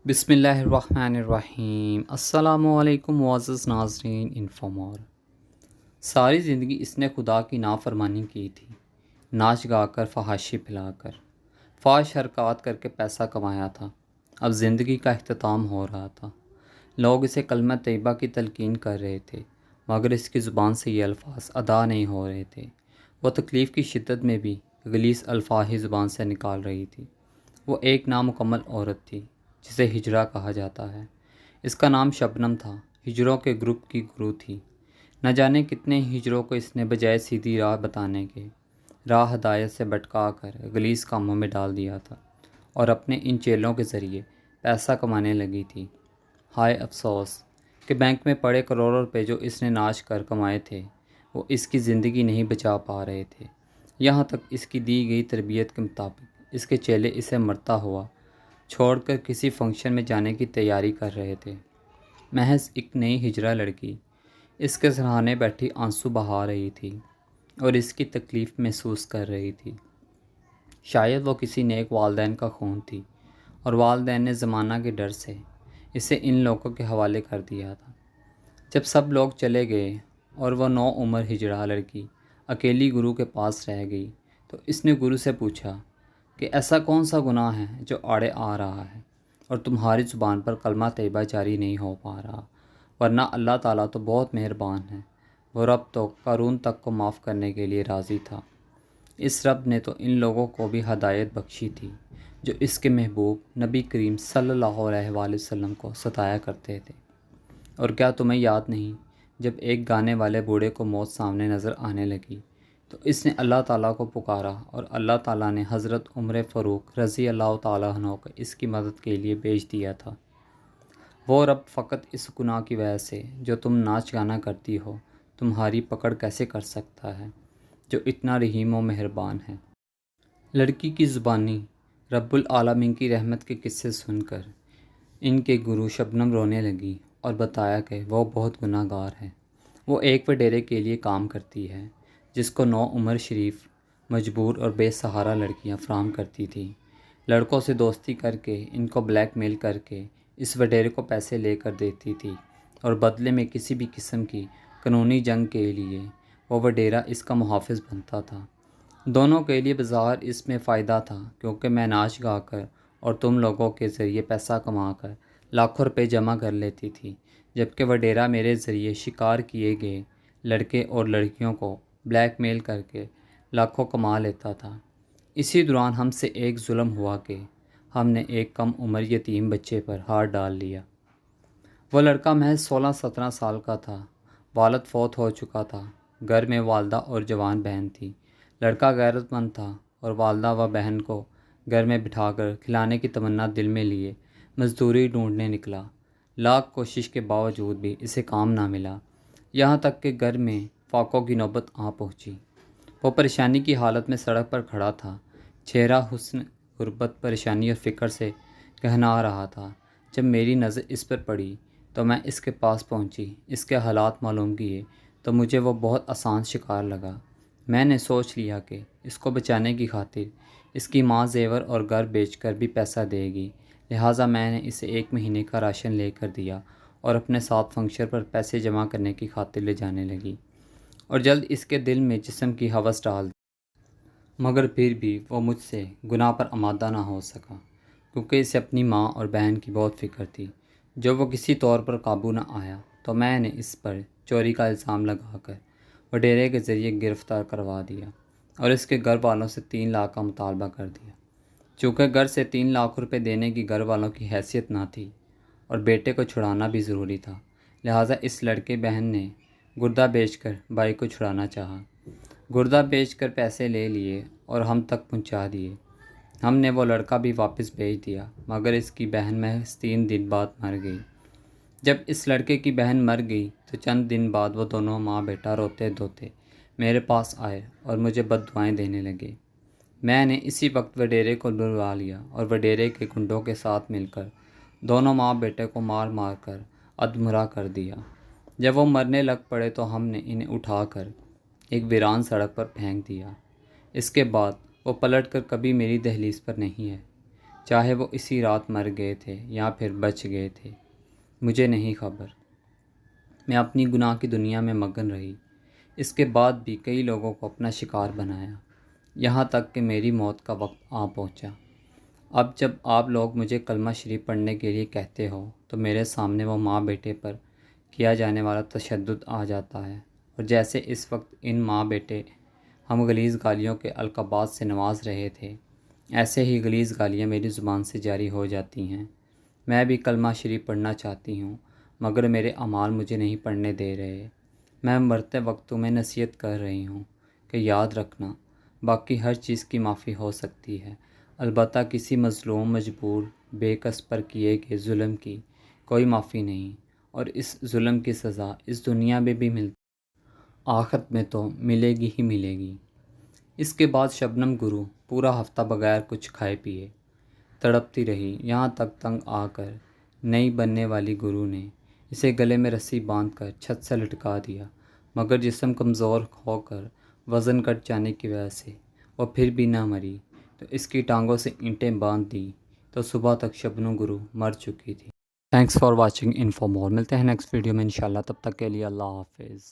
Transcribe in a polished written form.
بسم اللہ الرحمن الرحیم۔ السلام علیکم معزز ناظرین۔ انفارمر ساری زندگی اس نے خدا کی نافرمانی کی تھی، ناچ گا کر، فحاشی پھیلا کر، فحش حرکات کر کے پیسہ کمایا تھا۔ اب زندگی کا اختتام ہو رہا تھا۔ لوگ اسے کلمہ طیبہ کی تلقین کر رہے تھے، مگر اس کی زبان سے یہ الفاظ ادا نہیں ہو رہے تھے۔ وہ تکلیف کی شدت میں بھی غلیظ الفاظ ہی زبان سے نکال رہی تھی۔ وہ ایک نامکمل عورت تھی جسے ہجرا کہا جاتا ہے۔ اس کا نام شبنم تھا، ہجروں کے گروپ کی گرو تھی۔ نہ جانے کتنے ہجروں کو اس نے بجائے سیدھی راہ بتانے کے، راہ ہدایت سے بھٹکا کر غلیظ کاموں میں ڈال دیا تھا، اور اپنے ان چیلوں کے ذریعے پیسہ کمانے لگی تھی۔ ہائے افسوس کہ بینک میں پڑے کروڑوں روپے جو اس نے ناچ کر کمائے تھے، وہ اس کی زندگی نہیں بچا پا رہے تھے۔ یہاں تک اس کی دی گئی تربیت کے مطابق اس کے چیلے اسے مرتا ہوا چھوڑ کر کسی فنکشن میں جانے کی تیاری کر رہے تھے۔ محض ایک نئی ہجرہ لڑکی اس کے سرہانے بیٹھی آنسو بہا رہی تھی اور اس کی تکلیف محسوس کر رہی تھی۔ شاید وہ کسی نیک والدین کا خون تھی، اور والدین نے زمانہ کے ڈر سے اسے ان لوگوں کے حوالے کر دیا تھا۔ جب سب لوگ چلے گئے اور وہ نو عمر ہجرہ لڑکی اکیلی گرو کے پاس رہ گئی، تو اس نے گرو سے پوچھا کہ ایسا کون سا گناہ ہے جو آڑے آ رہا ہے اور تمہاری زبان پر کلمہ طیبہ جاری نہیں ہو پا رہا؟ ورنہ اللہ تعالیٰ تو بہت مہربان ہے، وہ رب تو قارون تک کو معاف کرنے کے لیے راضی تھا۔ اس رب نے تو ان لوگوں کو بھی ہدایت بخشی تھی جو اس کے محبوب نبی کریم صلی اللہ علیہ وآلہ وسلم کو ستایا کرتے تھے۔ اور کیا تمہیں یاد نہیں، جب ایک گانے والے بوڑھے کو موت سامنے نظر آنے لگی تو اس نے اللہ تعالیٰ کو پکارا، اور اللہ تعالیٰ نے حضرت عمر فاروق رضی اللہ تعالیٰ عنہ کو اس کی مدد کے لیے بھیج دیا تھا۔ وہ رب فقط اس گناہ کی وجہ سے جو تم ناچ گانا کرتی ہو تمہاری پکڑ کیسے کر سکتا ہے، جو اتنا رحیم و مہربان ہے۔ لڑکی کی زبانی رب العالمین کی رحمت کے قصے سن کر ان کے گرو شبنم رونے لگی اور بتایا کہ وہ بہت گناہ گار ہے۔ وہ ایک وڈیرے کے لیے کام کرتی ہے جس کو نو عمر شریف مجبور اور بے سہارا لڑکیاں فراہم کرتی تھیں۔ لڑکوں سے دوستی کر کے ان کو بلیک میل کر کے اس وڈیرے کو پیسے لے کر دیتی تھی، اور بدلے میں کسی بھی قسم کی قانونی جنگ کے لیے وہ وڈیرا اس کا محافظ بنتا تھا۔ دونوں کے لیے بظاہر اس میں فائدہ تھا، کیونکہ میں ناچ گا کر اور تم لوگوں کے ذریعے پیسہ کما کر لاکھوں روپے جمع کر لیتی تھی، جبکہ وڈیرا میرے ذریعے شکار کیے گئے لڑکے اور لڑکیوں کو بلیک میل کر کے لاکھوں کما لیتا تھا۔ اسی دوران ہم سے ایک ظلم ہوا کہ ہم نے ایک کم عمر یتیم بچے پر ہاتھ ڈال لیا۔ وہ لڑکا محض 16-17 سال کا تھا، والد فوت ہو چکا تھا، گھر میں والدہ اور جوان بہن تھی۔ لڑکا غیرت مند تھا اور والدہ و بہن کو گھر میں بٹھا کر کھلانے کی تمنا دل میں لیے مزدوری ڈھونڈنے نکلا۔ لاکھ کوشش کے باوجود بھی اسے کام نہ ملا، یہاں تک کہ گھر میں فاقوں کی نوبت آ پہنچی۔ وہ پریشانی کی حالت میں سڑک پر کھڑا تھا، چہرہ حسن غربت، پریشانی اور فکر سے گہنا رہا تھا۔ جب میری نظر اس پر پڑی تو میں اس کے پاس پہنچی، اس کے حالات معلوم کیے تو مجھے وہ بہت آسان شکار لگا۔ میں نے سوچ لیا کہ اس کو بچانے کی خاطر اس کی ماں زیور اور گھر بیچ کر بھی پیسہ دے گی، لہٰذا میں نے اسے 1 مہینے کا راشن لے کر دیا اور اپنے ساتھ فنکشن پر پیسے جمع کرنے کی خاطر لے جانے لگی، اور جلد اس کے دل میں جسم کی ہوس ڈال دی۔ مگر پھر بھی وہ مجھ سے گناہ پر آمادہ نہ ہو سکا، کیونکہ اسے اپنی ماں اور بہن کی بہت فکر تھی۔ جب وہ کسی طور پر قابو نہ آیا تو میں نے اس پر چوری کا الزام لگا کر وڈیرے کے ذریعے گرفتار کروا دیا اور اس کے گھر والوں سے 3 لاکھ کا مطالبہ کر دیا۔ چونکہ گھر سے 3 لاکھ روپے دینے کی گھر والوں کی حیثیت نہ تھی اور بیٹے کو چھڑانا بھی ضروری تھا، لہٰذا اس لڑکے بہن نے گردہ بیچ کر بھائی کو چھڑانا چاہا۔ گردہ بیچ کر پیسے لے لیے اور ہم تک پہنچا دیے۔ ہم نے وہ لڑکا بھی واپس بھیج دیا، مگر اس کی بہن محض 3 دن بعد مر گئی۔ جب اس لڑکے کی بہن مر گئی تو چند دن بعد وہ دونوں ماں بیٹا روتے دھوتے میرے پاس آئے اور مجھے بد دعائیں دینے لگے۔ میں نے اسی وقت وڈیرے کو بلوا لیا اور وڈیرے کے گنڈوں کے ساتھ مل کر دونوں ماں بیٹے کو مار مار کر ادھمرا کر دیا۔ جب وہ مرنے لگ پڑے تو ہم نے انہیں اٹھا کر ایک ویران سڑک پر پھینک دیا۔ اس کے بعد وہ پلٹ کر کبھی میری دہلیز پر نہیں ہے۔ چاہے وہ اسی رات مر گئے تھے یا پھر بچ گئے تھے، مجھے نہیں خبر۔ میں اپنی گناہ کی دنیا میں مگن رہی، اس کے بعد بھی کئی لوگوں کو اپنا شکار بنایا، یہاں تک کہ میری موت کا وقت آ پہنچا۔ اب جب آپ لوگ مجھے کلمہ شریف پڑھنے کے لیے کہتے ہو تو میرے سامنے وہ ماں بیٹے پر کیا جانے والا تشدد آ جاتا ہے، اور جیسے اس وقت ان ماں بیٹے ہم غلیظ گالیوں کے القابات سے نواز رہے تھے، ایسے ہی غلیظ گالیاں میری زبان سے جاری ہو جاتی ہیں۔ میں بھی کلمہ شریف پڑھنا چاہتی ہوں، مگر میرے اعمال مجھے نہیں پڑھنے دے رہے۔ میں مرتے وقت تمہیں نصیحت کر رہی ہوں کہ یاد رکھنا، باقی ہر چیز کی معافی ہو سکتی ہے، البتہ کسی مظلوم، مجبور، بے کس پر کیے گئے ظلم کی کوئی معافی نہیں، اور اس ظلم کی سزا اس دنیا میں بھی ملتی، آخرت میں تو ملے گی ہی ملے گی۔ اس کے بعد شبنم گرو پورا ہفتہ بغیر کچھ کھائے پیے تڑپتی رہی، یہاں تک تنگ آ کر نئی بننے والی گرو نے اسے گلے میں رسی باندھ کر چھت سے لٹکا دیا، مگر جسم کمزور ہو کر وزن کٹ جانے کی وجہ سے وہ پھر بھی نہ مری، تو اس کی ٹانگوں سے اینٹیں باندھ دی تو صبح تک شبنم گرو مر چکی تھی۔ تھینکس فار واچنگ انفو مور، ملتے ہیں نیکسٹ ویڈیو میں انشاءاللہ، تب تک کے لیے اللہ حافظ۔